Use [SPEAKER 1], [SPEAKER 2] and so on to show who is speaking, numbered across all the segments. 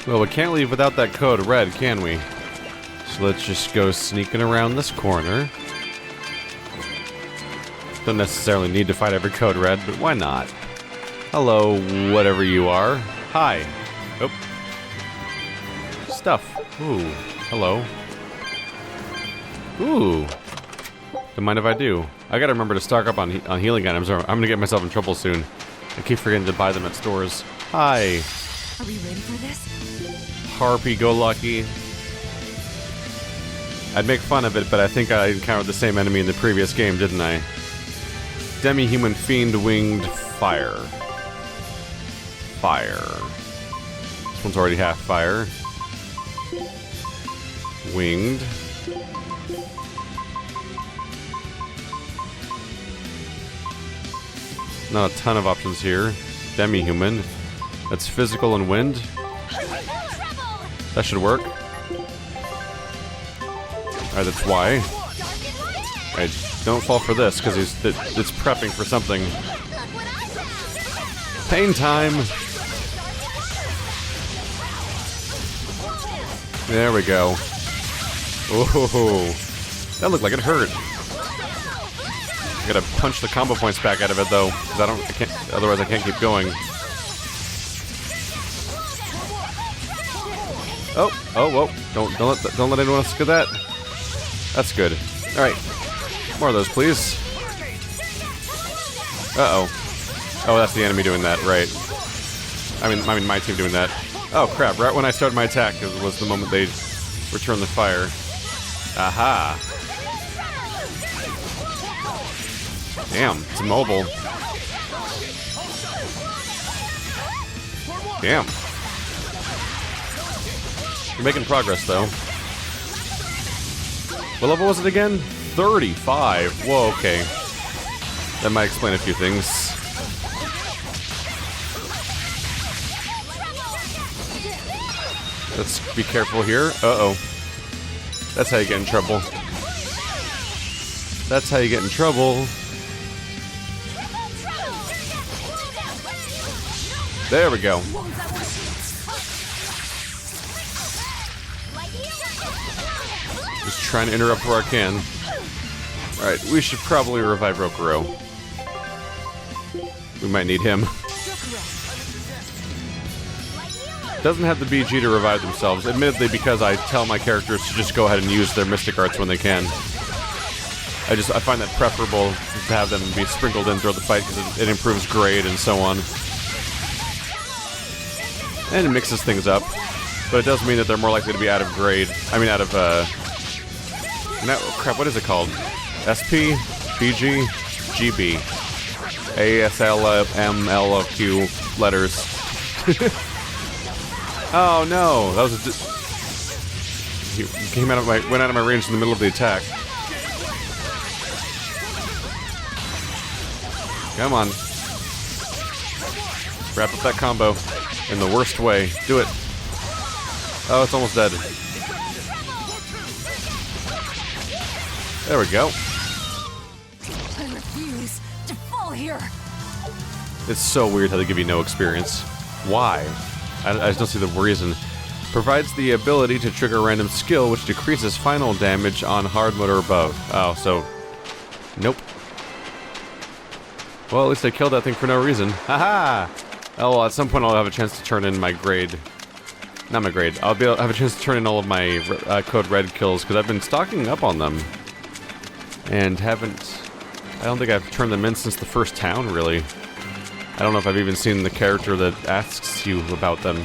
[SPEAKER 1] Well, we can't leave without that code red, can we? So let's just go sneaking around this corner. Don't necessarily need to fight every code red, but why not? Hello, whatever you are. Hi. Oh. Stuff. Ooh. Hello. Ooh. Don't mind if I do. I gotta remember to stock up on healing items, or I'm gonna get myself in trouble soon. I keep forgetting to buy them at stores. Hi.
[SPEAKER 2] Are we ready for this?
[SPEAKER 1] Harpy-go-lucky. I'd make fun of it, but I think I encountered the same enemy in the previous game, didn't I? Demi-human fiend winged fire. Fire. This one's already half fire. Winged. Not a ton of options here. Demi-human. That's physical and wind. That should work. Alright, that's why. Alright, don't fall for this, because it's prepping for something. Pain time! There we go. Oh, that looked like it hurt. I gotta punch the combo points back out of it though, because otherwise I can't keep going. Oh, whoa! Don't let anyone else get that. That's good. All right, more of those, please. Uh-oh. Oh, that's the enemy doing that, right? I mean, my team doing that. Oh crap! Right when I started my attack was the moment they returned the fire. Aha! Damn, it's immobile. Damn. You're making progress, though. What level was it again? 35. Whoa, okay. That might explain a few things. Let's be careful here. Uh-oh. That's how you get in trouble. That's how you get in trouble. There we go. Just trying to interrupt where I can. Alright, we should probably revive Rokuro. We might need him. Doesn't have the BG to revive themselves, admittedly because I tell my characters to just go ahead and use their Mystic Arts when they can. I find that preferable to have them be sprinkled in throughout the fight because it improves grade and so on. And it mixes things up. But it does mean that they're more likely to be out of grade. I mean, out of, no, crap, what is it called? SP, BG, GB. ASLMLOQ letters. Oh no, that was he went out of my range in the middle of the attack. Come on. Wrap up that combo in the worst way. Do it. Oh, it's almost dead. There we go.
[SPEAKER 2] I refuse to fall here.
[SPEAKER 1] It's so weird how they give you no experience. Why? I just don't see the reason. Provides the ability to trigger a random skill which decreases final damage on hard mode or above. Oh, so... Nope. Well, at least I killed that thing for no reason. Haha! Oh, well, at some point I'll have a chance to turn in my grade. Not my grade. I'll have a chance to turn in all of my Code Red kills, because I've been stocking up on them. And haven't... I don't think I've turned them in since the first town, really. I don't know if I've even seen the character that asks you about them.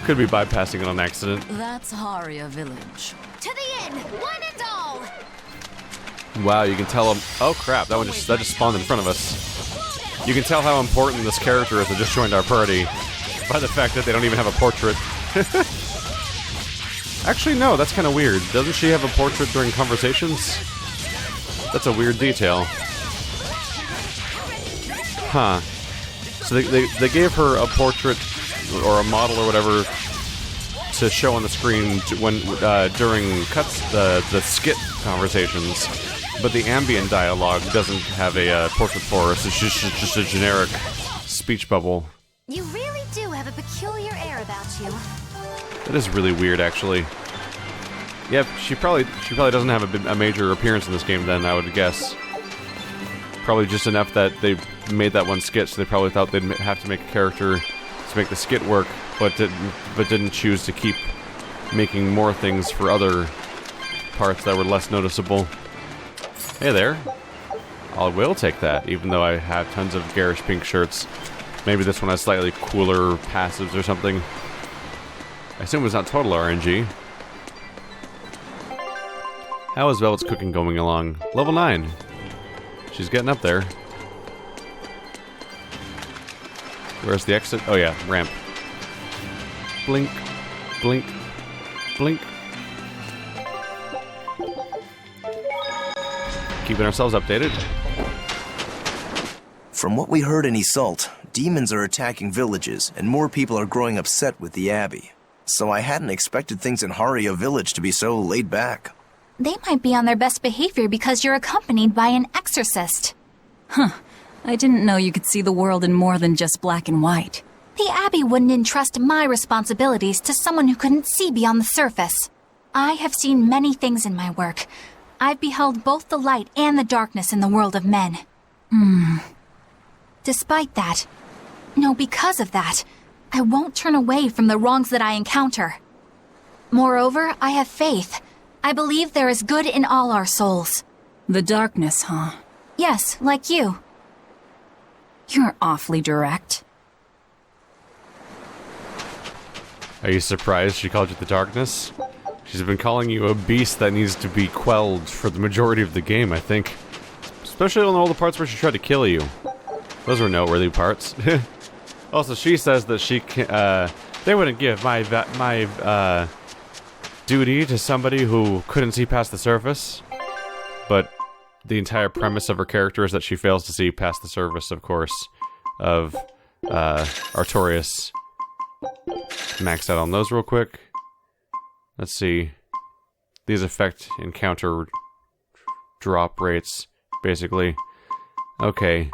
[SPEAKER 1] Could be bypassing it on accident.
[SPEAKER 2] That's Haria Village.
[SPEAKER 3] To the inn, one and all.
[SPEAKER 1] Wow, you can tell them... Oh crap, that just spawned in front of us. You can tell how important this character is that just joined our party by the fact that they don't even have a portrait. Actually, no, that's kind of weird. Doesn't she have a portrait during conversations? That's a weird detail. Huh. So they gave her a portrait or a model or whatever to show on the screen when during cuts the skit conversations, but the ambient dialogue doesn't have a portrait for us. It's just a generic speech bubble.
[SPEAKER 3] You really do have a peculiar air about you.
[SPEAKER 1] That is really weird, actually. Yep, she probably doesn't have a major appearance in this game. Then I would guess. Probably just enough that they made that one skit, so they probably thought they'd have to make a character to make the skit work, but didn't choose to keep making more things for other parts that were less noticeable. Hey there. I will take that, even though I have tons of garish pink shirts. Maybe this one has slightly cooler passives or something. I assume it's not total RNG. How is Velvet's cooking going along? Level 9. She's getting up there. Where's the exit? Oh yeah, ramp. Blink, blink, blink. Keeping ourselves updated.
[SPEAKER 4] From what we heard in Iseult, demons are attacking villages, and more people are growing upset with the Abbey. So I hadn't expected things in Haria Village to be so laid back.
[SPEAKER 5] They might be on their best behavior because you're accompanied by an exorcist.
[SPEAKER 2] Huh. I didn't know you could see the world in more than just black and white.
[SPEAKER 5] The Abbey wouldn't entrust my responsibilities to someone who couldn't see beyond the surface. I have seen many things in my work. I've beheld both the light and the darkness in the world of men. Despite that, no, because of that, I won't turn away from the wrongs that I encounter. Moreover, I have faith. I believe there is good in all our souls.
[SPEAKER 2] The darkness, huh?
[SPEAKER 5] Yes, like you.
[SPEAKER 2] You're awfully direct.
[SPEAKER 1] Are you surprised she called you the darkness? She's been calling you a beast that needs to be quelled for the majority of the game, I think. Especially on all the parts where she tried to kill you. Those were noteworthy parts. Also, she says that she can, they wouldn't give my duty to somebody who couldn't see past the surface. But the entire premise of her character is that she fails to see past the surface, of course, of Artorias. Max out on those real quick. Let's see. These affect encounter drop rates, basically. Okay.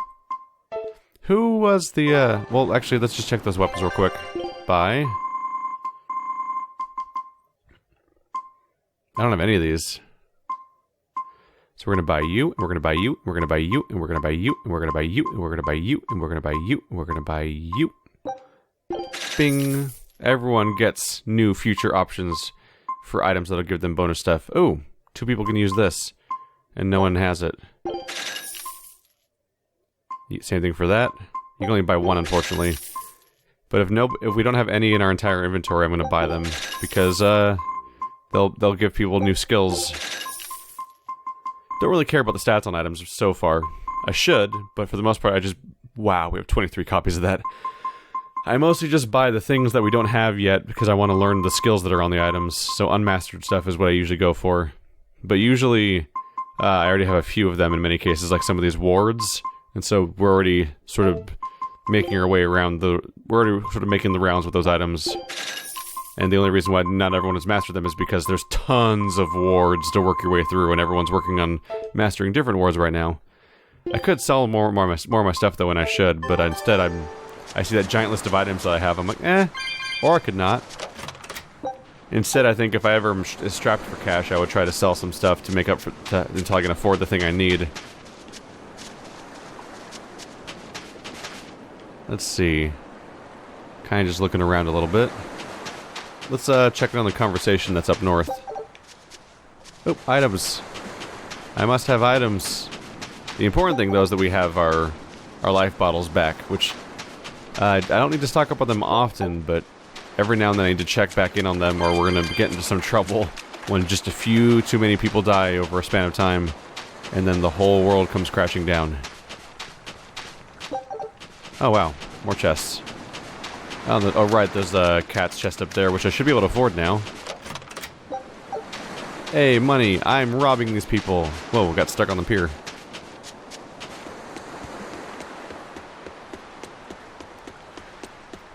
[SPEAKER 1] Who was the, well, actually, let's just check those weapons real quick. Buy. I don't have any of these. So we're gonna buy you, and we're gonna buy you, and we're gonna buy you, and we're gonna buy you, and we're gonna buy you, and we're gonna buy you, and we're gonna buy you, and we're gonna buy you. Bing. Everyone gets new future options for items that'll give them bonus stuff. Oh, 2 people can use this, and no one has it. Same thing for that. You can only buy 1, unfortunately. But if we don't have any in our entire inventory, I'm gonna buy them because they'll give people new skills. Don't really care about the stats on items so far. I should, but for the most part, wow, we have 23 copies of that. I mostly just buy the things that we don't have yet because I want to learn the skills that are on the items. So unmastered stuff is what I usually go for. But usually, I already have a few of them in many cases, like some of these wards. And so we're already sort of making our way around we're already sort of making the rounds with those items. And the only reason why not everyone has mastered them is because there's tons of wards to work your way through, and everyone's working on mastering different wards right now. I could sell more of my stuff though, and I should, but instead I see that giant list of items that I have, I'm like, or I could not. Instead, I think if I ever am strapped for cash, I would try to sell some stuff to make up for until I can afford the thing I need. Let's see. Kind of just looking around a little bit. Let's check on the conversation that's up north. Oh, items. I must have items. The important thing, though, is that we have our life bottles back, which I don't need to stock up on them often, but every now and then I need to check back in on them, or we're going to get into some trouble when just a few too many people die over a span of time, and then the whole world comes crashing down. Oh, wow. More chests. Oh, right, there's a cat's chest up there, which I should be able to afford now. Hey, money, I'm robbing these people. Whoa, we got stuck on the pier.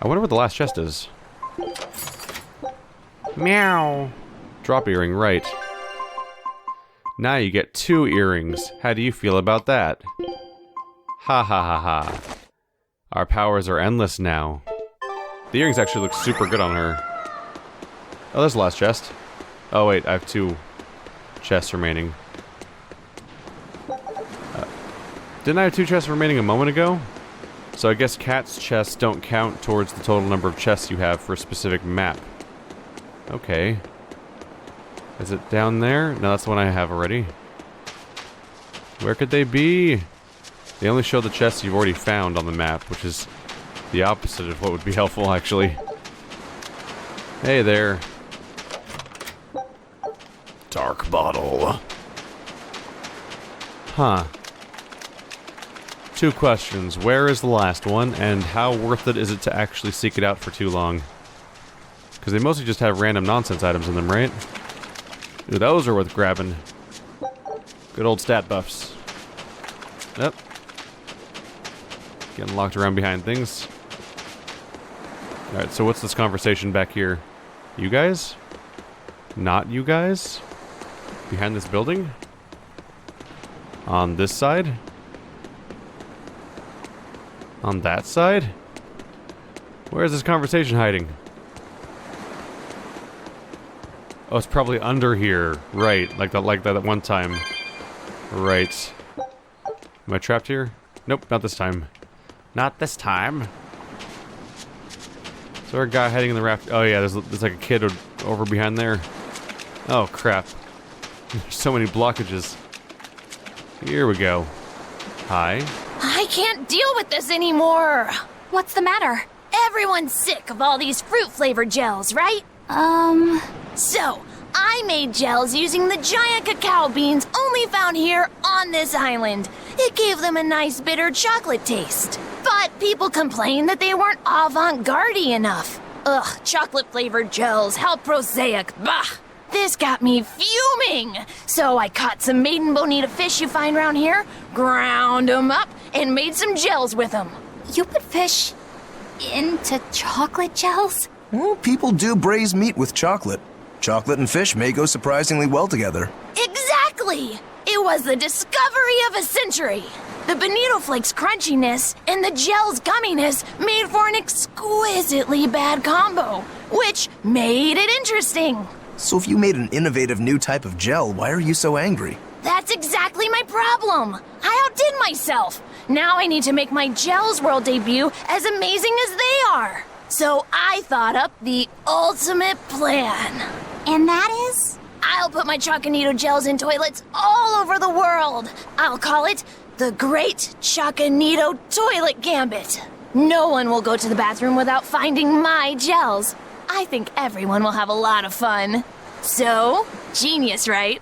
[SPEAKER 1] I wonder what the last chest is. Meow. Drop earring, right. Now you get 2 earrings. How do you feel about that? Ha ha ha ha. Our powers are endless now. The earrings actually look super good on her. Oh, there's the last chest. Oh wait, I have 2 chests remaining. Didn't I have 2 chests remaining a moment ago? So I guess Cat's chests don't count towards the total number of chests you have for a specific map. Okay. Is it down there? No, that's the one I have already. Where could they be? They only show the chests you've already found on the map, which is the opposite of what would be helpful, actually. Hey there. Dark bottle. Huh. 2 questions. Where is the last one, and how worth it is it to actually seek it out for too long? Because they mostly just have random nonsense items in them, right? Ooh, those are worth grabbing. Good old stat buffs. Yep. Getting locked around behind things. Alright, so what's this conversation back here? You guys? Not you guys? Behind this building? On this side? On that side? Where is this conversation hiding? Oh, it's probably under here. Right, like that one time. Right. Am I trapped here? Nope, not this time. Not this time. Is there a guy hiding in the raft? Oh yeah, there's like a kid over behind there. Oh crap. There's so many blockages. Here we go. Hi.
[SPEAKER 3] I can't deal with this anymore.
[SPEAKER 5] What's the matter?
[SPEAKER 3] Everyone's sick of all these fruit-flavored gels, right? So, I made gels using the giant cacao beans only found here on this island. It gave them a nice bitter chocolate taste. But people complained that they weren't avant-garde enough. Ugh, chocolate-flavored gels, how prosaic, bah! This got me fuming! So I caught some maiden bonita fish you find around here, ground them up, and made some gels with them.
[SPEAKER 5] You put fish into chocolate gels?
[SPEAKER 4] Well, people do braise meat with chocolate. Chocolate and fish may go surprisingly well together.
[SPEAKER 3] Exactly! It was the discovery of a century. The bonito flakes crunchiness and the gel's gumminess made for an exquisitely bad combo, which made it interesting.
[SPEAKER 4] So if you made an innovative new type of gel, why are you so angry?
[SPEAKER 3] That's exactly my problem. I outdid myself. Now I need to make my Gels World debut as amazing as they are. So I thought up the ultimate plan.
[SPEAKER 5] And that is?
[SPEAKER 3] I'll put my Choconito gels in toilets all over the world. I'll call it the Great Choconito Toilet Gambit. No one will go to the bathroom without finding my gels. I think everyone will have a lot of fun. So, genius, right?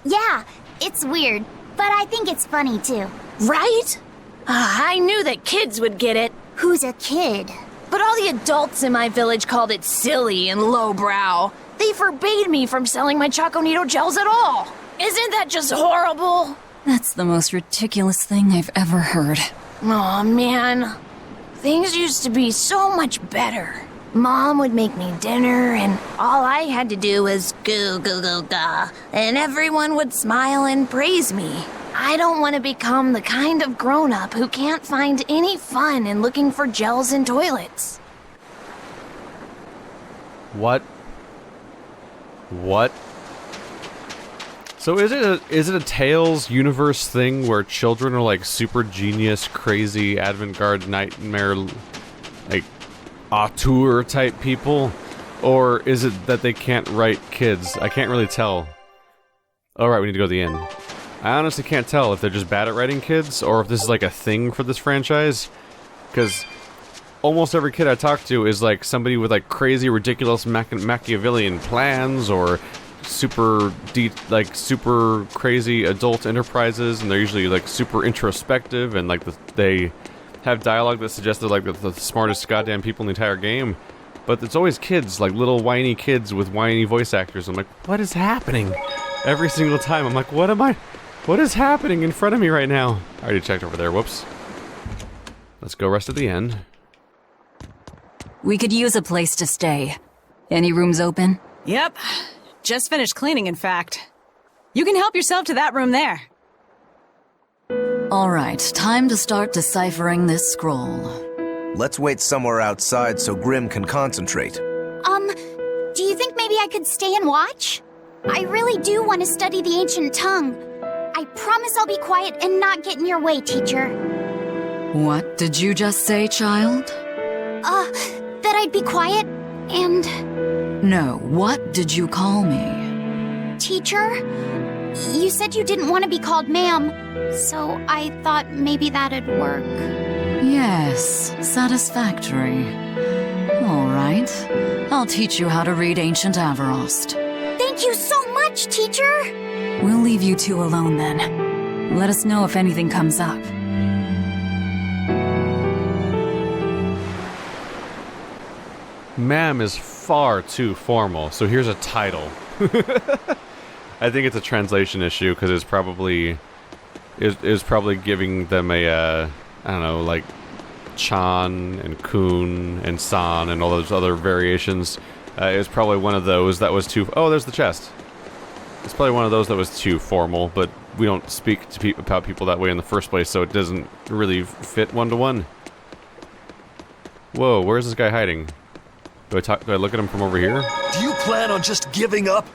[SPEAKER 6] Yeah, it's weird, but I think it's funny too.
[SPEAKER 3] Right? I knew that kids would get it.
[SPEAKER 6] Who's a kid?
[SPEAKER 3] But all the adults in my village called it silly and lowbrow. They forbade me from selling my Choconito gels at all. Isn't that just horrible?
[SPEAKER 2] That's the most ridiculous thing I've ever heard.
[SPEAKER 3] Aw, man. Things used to be so much better. Mom would make me dinner, and all I had to do was goo goo goo ga, and everyone would smile and praise me. I don't want to become the kind of grown-up who can't find any fun in looking for gels in toilets.
[SPEAKER 1] What? What? So is it a Tales universe thing where children are like super genius, crazy, avant-garde nightmare, like auteur type people? Or is it that they can't write kids? I can't really tell. Alright, we need to go to the inn. I honestly can't tell if they're just bad at writing kids, or if this is like a thing for this franchise. Because almost every kid I talk to is like somebody with like crazy, ridiculous Machiavellian plans, or super super crazy adult enterprises, and they're usually like super introspective, and like they have dialogue that suggests they're like the smartest goddamn people in the entire game. But it's always kids, like little whiny kids with whiny voice actors. I'm like, what is happening? Every single time, I'm like, what is happening in front of me right now? I already checked over there, whoops. Let's go rest at the inn.
[SPEAKER 2] We could use a place to stay. Any rooms open?
[SPEAKER 7] Yep. Just finished cleaning, in fact. You can help yourself to that room there.
[SPEAKER 2] Alright, time to start deciphering this scroll.
[SPEAKER 4] Let's wait somewhere outside so Grim can concentrate.
[SPEAKER 6] Do you think maybe I could stay and watch? I really do want to study the ancient tongue. I promise I'll be quiet and not get in your way, teacher.
[SPEAKER 2] What did you just say, child?
[SPEAKER 6] That I'd be quiet and...
[SPEAKER 2] No, what did you call me?
[SPEAKER 6] Teacher? You said you didn't want to be called ma'am, so I thought maybe that'd work.
[SPEAKER 2] Yes, satisfactory. All right. I'll teach you how to read Ancient Avarost.
[SPEAKER 6] Thank you so much, teacher!
[SPEAKER 2] We'll leave you two alone then. Let us know if anything comes up.
[SPEAKER 1] Ma'am is far too formal, so here's a title. I think it's a translation issue because it's probably giving them a I don't know, like Chan and Kun and San and all those other variations. It's probably one of those that was too. Oh, there's the chest. It's probably one of those that was too formal, but we don't speak to about people that way in the first place, so it doesn't really fit one-to-one. Whoa, where's this guy hiding? Do I look at him from over here?
[SPEAKER 8] Do you plan on just giving up?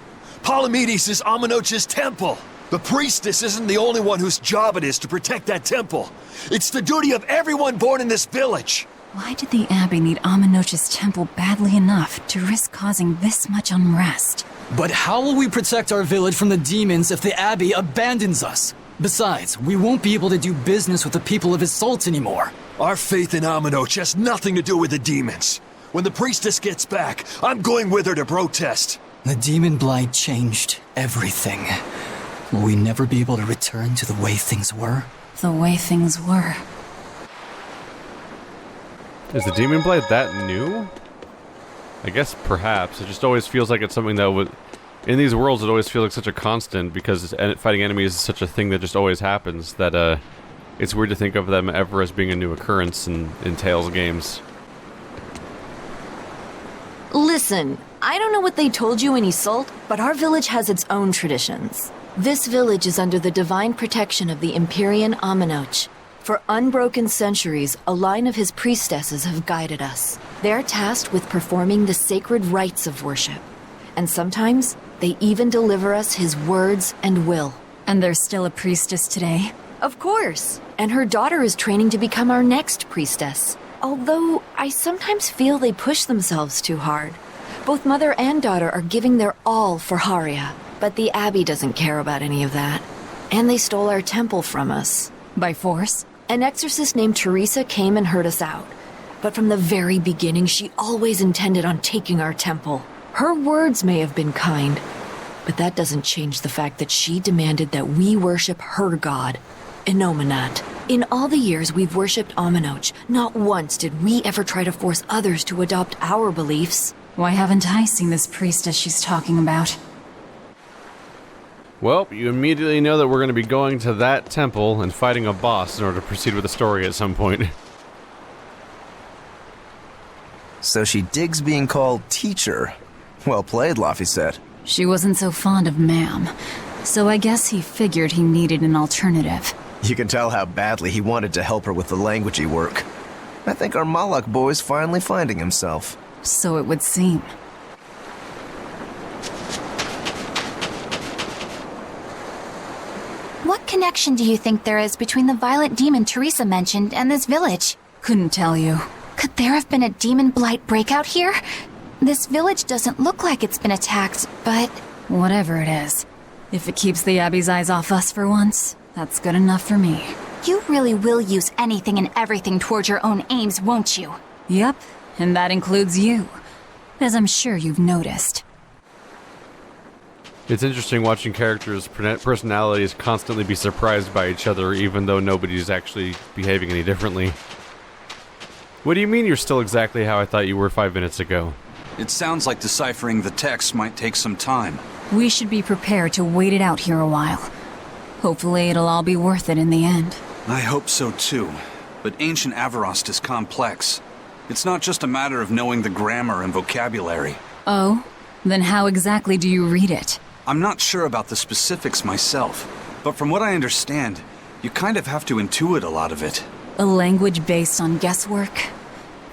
[SPEAKER 8] Palamedes is Amenoch's temple. The priestess isn't the only one whose job it is to protect that temple. It's the duty of everyone born in this village.
[SPEAKER 2] Why did the Abbey need Amenoch's temple badly enough to risk causing this much unrest?
[SPEAKER 9] But how will we protect our village from the demons if the Abbey abandons us? Besides, we won't be able to do business with the people of Isolde anymore.
[SPEAKER 8] Our faith in Amenoch has nothing to do with the demons. When the priestess gets back, I'm going with her to protest.
[SPEAKER 9] The demon blight changed everything. Will we never be able to return to the way things were?
[SPEAKER 2] The way things were.
[SPEAKER 1] Is the demon blade that new? I guess perhaps. It just always feels like it's something that would... In these worlds, it always feels like such a constant, because fighting enemies is such a thing that just always happens, that it's weird to think of them ever as being a new occurrence in Tales games.
[SPEAKER 10] Listen, I don't know what they told you in Isolde, but our village has its own traditions. This village is under the divine protection of the Empyrean Amenoch. For unbroken centuries, a line of his priestesses have guided us. They're tasked with performing the sacred rites of worship. And sometimes, they even deliver us his words and will.
[SPEAKER 2] And there's still a priestess today?
[SPEAKER 10] Of course. And her daughter is training to become our next priestess. Although, I sometimes feel they push themselves too hard. Both mother and daughter are giving their all for Haria. But the Abbey doesn't care about any of that. And they stole our temple from us.
[SPEAKER 2] By force?
[SPEAKER 10] An exorcist named Teresa came and heard us out. But from the very beginning, she always intended on taking our temple. Her words may have been kind, but that doesn't change the fact that she demanded that we worship her god, Inomanat. In all the years we've worshipped Amenoch, not once did we ever try to force others to adopt our beliefs.
[SPEAKER 2] Why haven't I seen this priestess she's talking about?
[SPEAKER 1] Well, you immediately know that we're going to be going to that temple and fighting a boss in order to proceed with the story at some point.
[SPEAKER 4] So she digs being called teacher. Well played, Laphicet.
[SPEAKER 2] She wasn't so fond of ma'am, so I guess he figured he needed an alternative.
[SPEAKER 4] You can tell how badly he wanted to help her with the languagey work. I think our Malak boy's finally finding himself.
[SPEAKER 2] So it would seem.
[SPEAKER 5] What connection do you think there is between the violet demon Teresa mentioned and this village?
[SPEAKER 2] Couldn't tell you.
[SPEAKER 5] Could there have been a demon blight breakout here? This village doesn't look like it's been attacked, but...
[SPEAKER 2] Whatever it is. If it keeps the Abbey's eyes off us for once, that's good enough for me.
[SPEAKER 5] You really will use anything and everything towards your own aims, won't you?
[SPEAKER 2] Yep, and that includes you. As I'm sure you've noticed.
[SPEAKER 1] It's interesting watching characters' personalities constantly be surprised by each other, even though nobody's actually behaving any differently. What do you mean you're still exactly how I thought you were 5 minutes ago?
[SPEAKER 11] It sounds like deciphering the text might take some time.
[SPEAKER 2] We should be prepared to wait it out here a while. Hopefully it'll all be worth it in the end.
[SPEAKER 11] I hope so too, but ancient Avarost is complex. It's not just a matter of knowing the grammar and vocabulary.
[SPEAKER 2] Oh? Then how exactly do you read it?
[SPEAKER 11] I'm not sure about the specifics myself, but from what I understand, you kind of have to intuit a lot of it.
[SPEAKER 2] A language based on guesswork?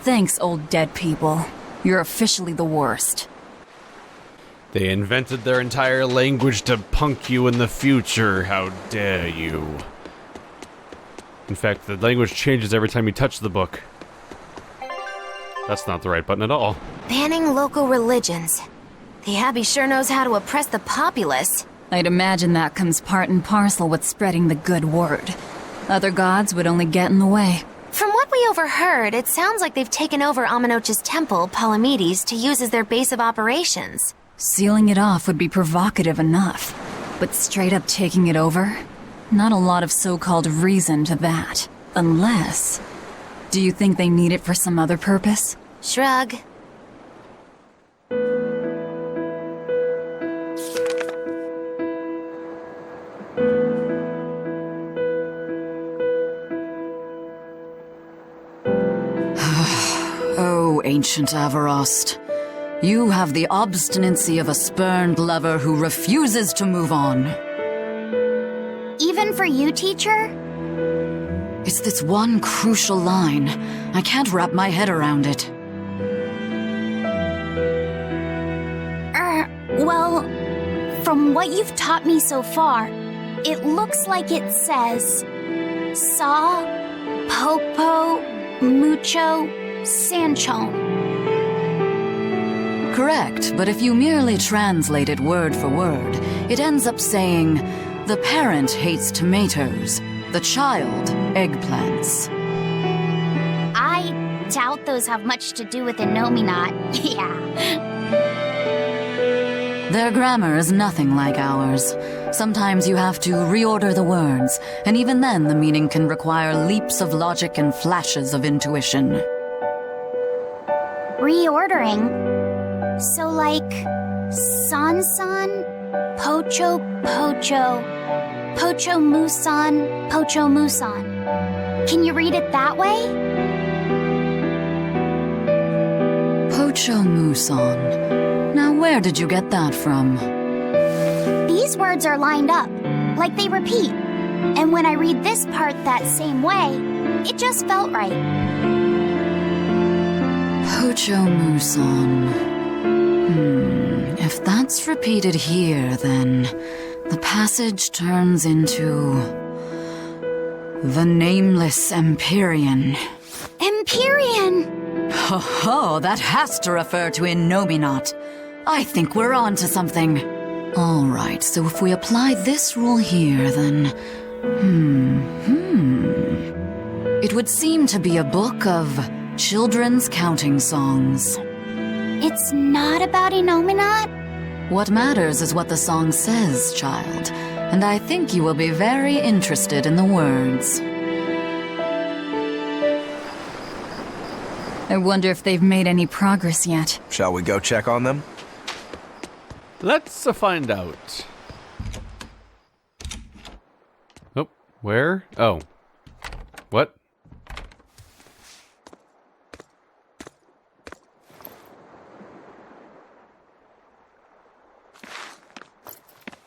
[SPEAKER 2] Thanks, old dead people. You're officially the worst.
[SPEAKER 1] They invented their entire language to punk you in the future. How dare you? In fact, the language changes every time you touch the book. That's not the right button at all.
[SPEAKER 3] Banning local religions. The Abbey sure knows how to oppress the populace.
[SPEAKER 2] I'd imagine that comes part and parcel with spreading the good word. Other gods would only get in the way.
[SPEAKER 3] From what we overheard, it sounds like they've taken over Amenoch's temple, Palamedes, to use as their base of operations.
[SPEAKER 2] Sealing it off would be provocative enough, but straight up taking it over? Not a lot of so-called reason to that. Unless... Do you think they need it for some other purpose?
[SPEAKER 3] Shrug.
[SPEAKER 2] Oh, ancient Avarost. You have the obstinacy of a spurned lover who refuses to move on.
[SPEAKER 6] Even for you, teacher?
[SPEAKER 2] It's this one crucial line. I can't wrap my head around it.
[SPEAKER 6] Well, from what you've taught me so far, it looks like it says... Saw, Popo, Mucho, Sanchon.
[SPEAKER 2] Correct, but if you merely translate it word for word, it ends up saying, the parent hates tomatoes, the child eggplants.
[SPEAKER 6] I doubt those have much to do with Inominat. Yeah.
[SPEAKER 2] Their grammar is nothing like ours. Sometimes you have to reorder the words, and even then the meaning can require leaps of logic and flashes of intuition.
[SPEAKER 6] Reordering? So like, San-san, Pocho Pocho, Pocho Musan, Pocho Musan. Can you read it that way?
[SPEAKER 2] Pocho Musan. Now where did you get that from?
[SPEAKER 6] These words are lined up, like they repeat. And when I read this part that same way, it just felt right.
[SPEAKER 2] Pocho Musan. If that's repeated here, then the passage turns into... the Nameless Empyrean.
[SPEAKER 6] Empyrean!
[SPEAKER 2] Ho ho, that has to refer to Inominat. I think we're on to something. Alright, so if we apply this rule here, then... It would seem to be a book of children's counting songs.
[SPEAKER 6] It's not about Inominat?
[SPEAKER 2] What matters is what the song says, child. And I think you will be very interested in the words. I wonder if they've made any progress yet.
[SPEAKER 4] Shall we go check on them?
[SPEAKER 1] Let's find out. Oh, where? Oh. What?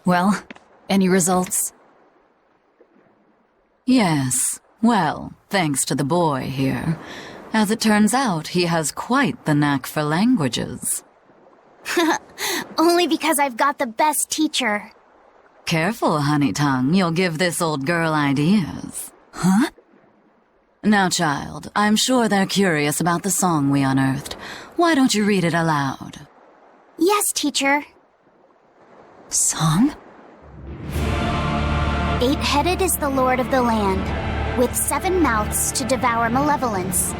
[SPEAKER 2] Well, any results? Yes. Well, thanks to the boy here. As it turns out, he has quite the knack for languages.
[SPEAKER 6] Only because I've got the best teacher.
[SPEAKER 2] Careful, honey tongue. You'll give this old girl ideas. Huh? Now, child, I'm sure they're curious about the song we unearthed. Why don't you read it aloud?
[SPEAKER 6] Yes, teacher.
[SPEAKER 2] Song?
[SPEAKER 6] 8-headed is the lord of the land, with 7 mouths to devour malevolence.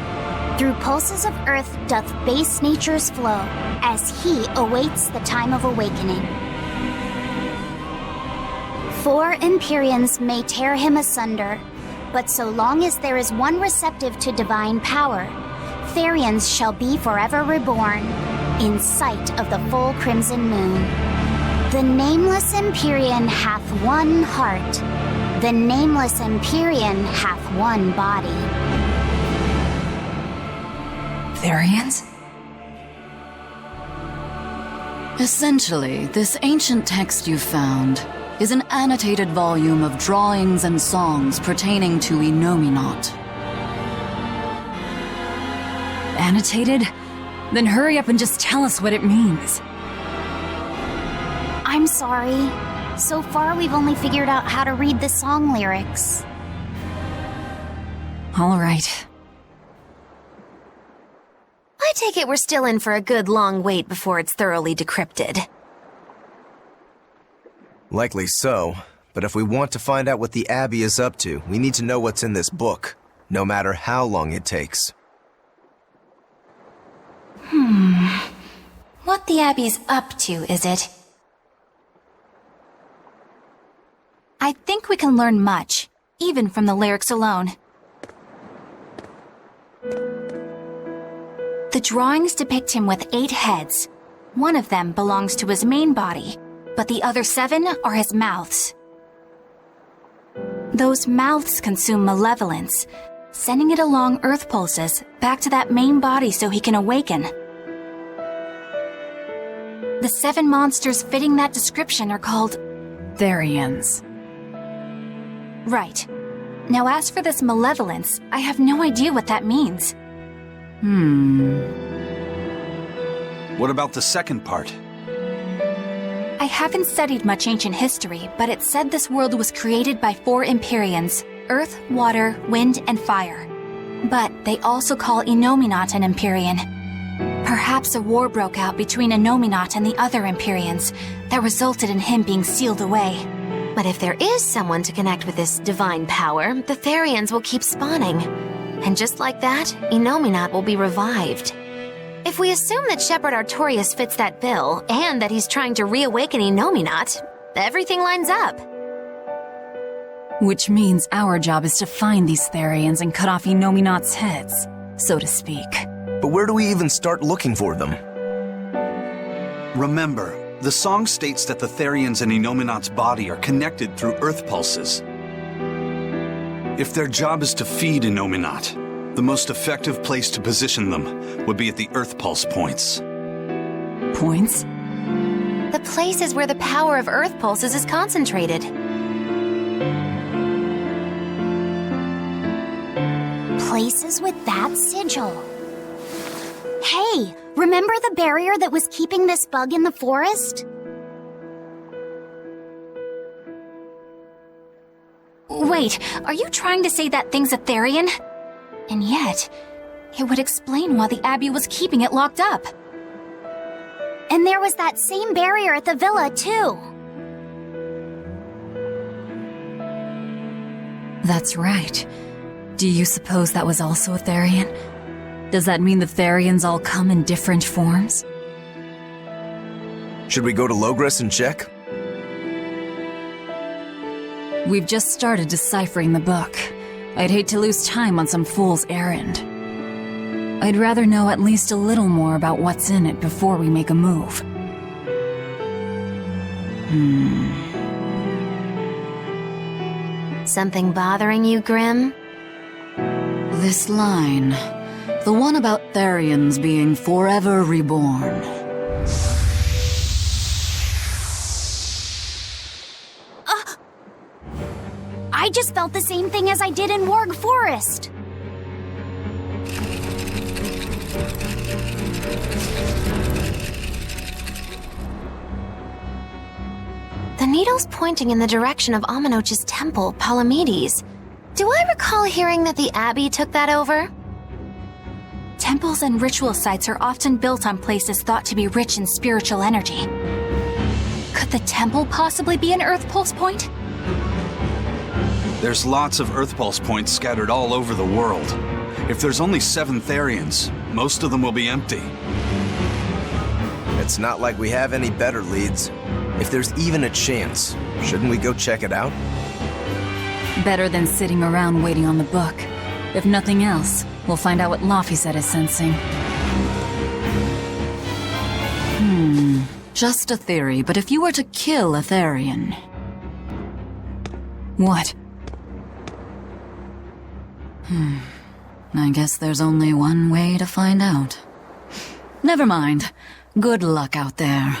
[SPEAKER 6] Through pulses of earth doth base nature's flow, as he awaits the time of awakening. 4 Empyreans may tear him asunder, but so long as there is one receptive to divine power, Theians shall be forever reborn, in sight of the full crimson moon. The Nameless Empyrean hath one heart. The Nameless Empyrean hath one body.
[SPEAKER 2] Theians? Essentially, this ancient text you found is an annotated volume of drawings and songs pertaining to Inominat. annotated? Then hurry up and just tell us what it means.
[SPEAKER 6] I'm sorry. So far, we've only figured out how to read the song lyrics.
[SPEAKER 2] All right.
[SPEAKER 3] I take it we're still in for a good long wait before it's thoroughly decrypted.
[SPEAKER 4] Likely so, but if we want to find out what the Abbey is up to, we need to know what's in this book, no matter how long it takes.
[SPEAKER 5] What the Abbey's up to, is it? I think we can learn much, even from the lyrics alone. The drawings depict him with 8 heads. One of them belongs to his main body, but the other 7 are his mouths. Those mouths consume malevolence, sending it along earth pulses back to that main body so he can awaken. The 7 monsters fitting that description are called
[SPEAKER 2] Theians.
[SPEAKER 5] Right. Now as for this malevolence, I have no idea what that means.
[SPEAKER 11] What about the second part?
[SPEAKER 5] I haven't studied much ancient history, but it said this world was created by 4 Empyreans: Earth, Water, Wind, and Fire. But they also call Inominat an Empyrean. Perhaps a war broke out between Inominat and the other Empyreans that resulted in him being sealed away.
[SPEAKER 3] But if there is someone to connect with this divine power, the Theians will keep spawning. And just like that, Inominat will be revived. If we assume that Shepherd Artorius fits that bill, and that he's trying to reawaken Inominat, everything lines up.
[SPEAKER 2] Which means our job is to find these Theians and cut off Inominat's heads, so to speak.
[SPEAKER 4] But where do we even start looking for them?
[SPEAKER 11] Remember, the song states that the Therians in Inominat's body are connected through earth pulses. If their job is to feed Inominat, the most effective place to position them would be at the earth pulse points.
[SPEAKER 2] Points?
[SPEAKER 3] The places where the power of earth pulses is concentrated.
[SPEAKER 6] Places with that sigil. Hey, remember the barrier that was keeping this bug in the forest?
[SPEAKER 5] Wait, are you trying to say that thing's a Therian? And yet, it would explain why the Abbey was keeping it locked up.
[SPEAKER 6] And there was that same barrier at the villa, too.
[SPEAKER 2] That's right. Do you suppose that was also a Therian? Does that mean the Therians all come in different forms?
[SPEAKER 4] Should we go to Logres and check?
[SPEAKER 2] We've just started deciphering the book. I'd hate to lose time on some fool's errand. I'd rather know at least a little more about what's in it before we make a move.
[SPEAKER 3] Something bothering you, Grim?
[SPEAKER 2] This line. The one about Therians being forever reborn.
[SPEAKER 6] I just felt the same thing as I did in Warg Forest.
[SPEAKER 3] The needle's pointing in the direction of Amenoch's temple, Palamedes. Do I recall hearing that the Abbey took that over?
[SPEAKER 5] Temples and ritual sites are often built on places thought to be rich in spiritual energy. Could the temple possibly be an Earth Pulse point?
[SPEAKER 11] There's lots of earth pulse points scattered all over the world. If there's only 7 Therians, most of them will be empty.
[SPEAKER 4] It's not like we have any better leads. If there's even a chance, shouldn't we go check it out?
[SPEAKER 2] Better than sitting around waiting on the book. If nothing else, we'll find out what Laphicet is sensing. Just a theory, but if you were to kill a Therian... What? I guess there's only one way to find out. Never mind. Good luck out there.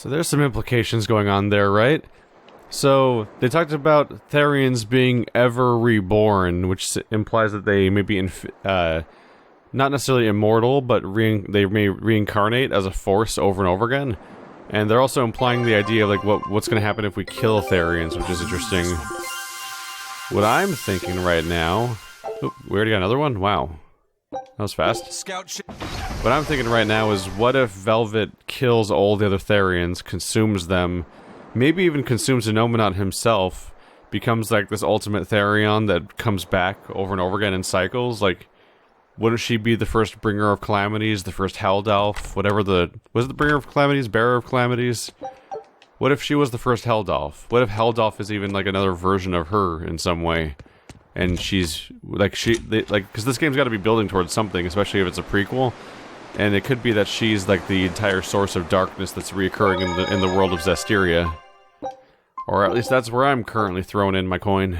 [SPEAKER 1] So there's some implications going on there, right? So they talked about Theians being ever reborn, which implies that they may be not necessarily immortal, but they may reincarnate as a force over and over again. And they're also implying the idea of like what's going to happen if we kill Theians, which is interesting. What I'm thinking right now... Oh, we already got another one? Wow. That was fast. What I'm thinking right now is, what if Velvet kills all the other Theians, consumes them, maybe even consumes Inominat himself, becomes like this ultimate Therion that comes back over and over again in cycles? Like, wouldn't she be the first bringer of calamities, the first Helldalf, whatever the... Was it the bringer of calamities, bearer of calamities? What if she was the first Helldalf? What if Helldalf is even like another version of her in some way? And she's, like, because this game's got to be building towards something, especially if it's a prequel. And it could be that she's, like, the entire source of darkness that's reoccurring in the world of Zestiria. Or at least that's where I'm currently throwing in my coin.